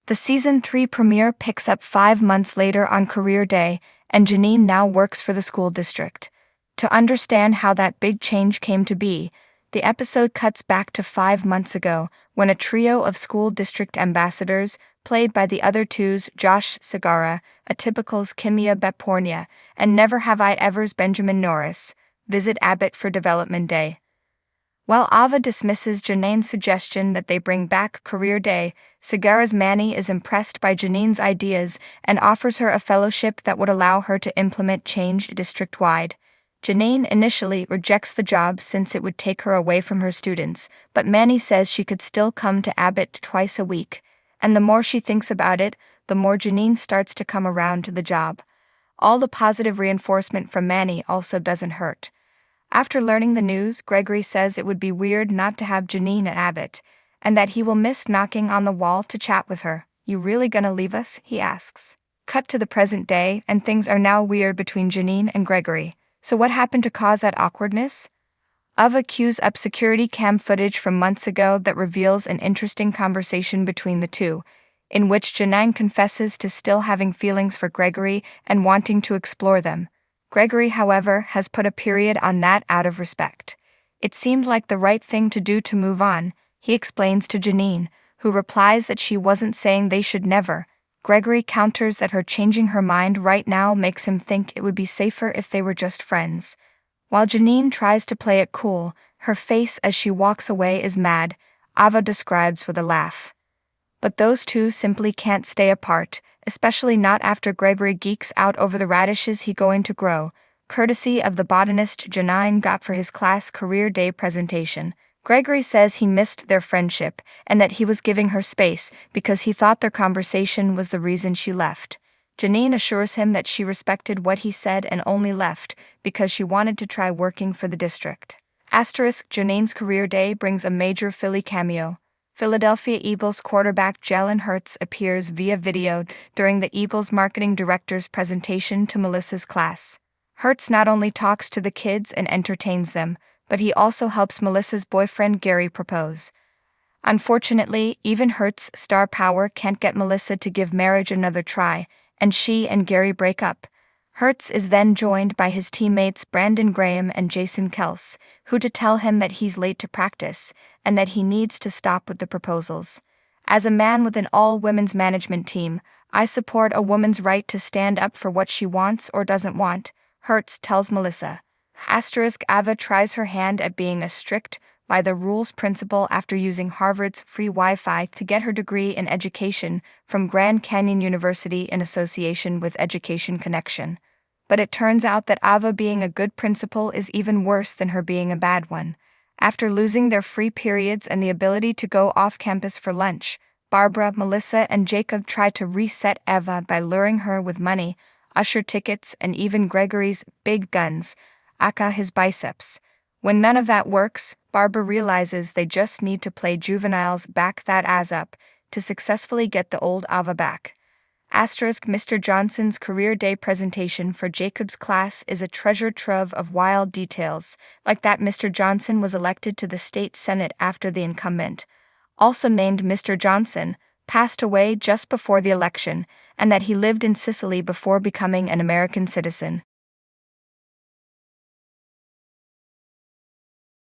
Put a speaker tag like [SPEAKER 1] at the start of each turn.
[SPEAKER 1] The Season 3 premiere picks up 5 months later on career day, and Janine now works for the school district. To understand how that big change came to be, the episode cuts back to 5 months ago, when a trio of school district ambassadors, played by the other two's Josh Segarra, Atypical's Kimia Bepornia, and Never Have I Ever's Benjamin Norris, visit Abbott for Development Day. While Ava dismisses Janine's suggestion that they bring back Career Day, Segarra's Manny is impressed by Janine's ideas and offers her a fellowship that would allow her to implement change district-wide. Janine initially rejects the job since it would take her away from her students, but Manny says she could still come to Abbott twice a week, and the more she thinks about it, the more Janine starts to come around to the job. All the positive reinforcement from Manny also doesn't hurt. After learning the news, Gregory says it would be weird not to have Janine at Abbott, and that he will miss knocking on the wall to chat with her. "You really gonna leave us?" he asks. Cut to the present day, and things are now weird between Janine and Gregory. So what happened to cause that awkwardness? Ava cues up security cam footage from months ago that reveals an interesting conversation between the two, in which Janine confesses to still having feelings for Gregory and wanting to explore them. Gregory, however, has put a period on that out of respect. It seemed like the right thing to do to move on, he explains to Janine, who replies that she wasn't saying they should never. Gregory counters that her changing her mind right now makes him think it would be safer if they were just friends. While Janine tries to play it cool, her face as she walks away is mad, Ava describes with a laugh. But those two simply can't stay apart, especially not after Gregory geeks out over the radishes he going to grow, courtesy of the botanist Janine got for his class career day presentation. Gregory says he missed their friendship and that he was giving her space because he thought their conversation was the reason she left. Janine assures him that she respected what he said and only left because she wanted to try working for the district. Janine's career day brings a major Philly cameo. Philadelphia Eagles quarterback Jalen Hurts appears via video during the Eagles marketing director's presentation to Melissa's class. Hurts not only talks to the kids and entertains them, but he also helps Melissa's boyfriend Gary propose. Unfortunately, even Hurts' star power can't get Melissa to give marriage another try, and she and Gary break up. Hurts is then joined by his teammates Brandon Graham and Jason Kels, who tell him that he's late to practice, and that he needs to stop with the proposals. As a man with an all-women's management team, I support a woman's right to stand up for what she wants or doesn't want, Hurts tells Melissa. Ava tries her hand at being a strict, by-the-rules principal after using Harvard's free Wi-Fi to get her degree in education from Grand Canyon University in association with Education Connection. But it turns out that Ava being a good principal is even worse than her being a bad one. After losing their free periods and the ability to go off-campus for lunch, Barbara, Melissa, and Jacob try to reset Eva by luring her with money, usher tickets, and even Gregory's big guns, aka his biceps. When none of that works, Barbara realizes they just need to play juveniles back that ass up to successfully get the old Ava back. Mr. Johnson's career day presentation for Jacob's class is a treasure trove of wild details, like that Mr. Johnson was elected to the state senate after the incumbent, also named Mr. Johnson, passed away just before the election, and that he lived in Sicily before becoming an American citizen.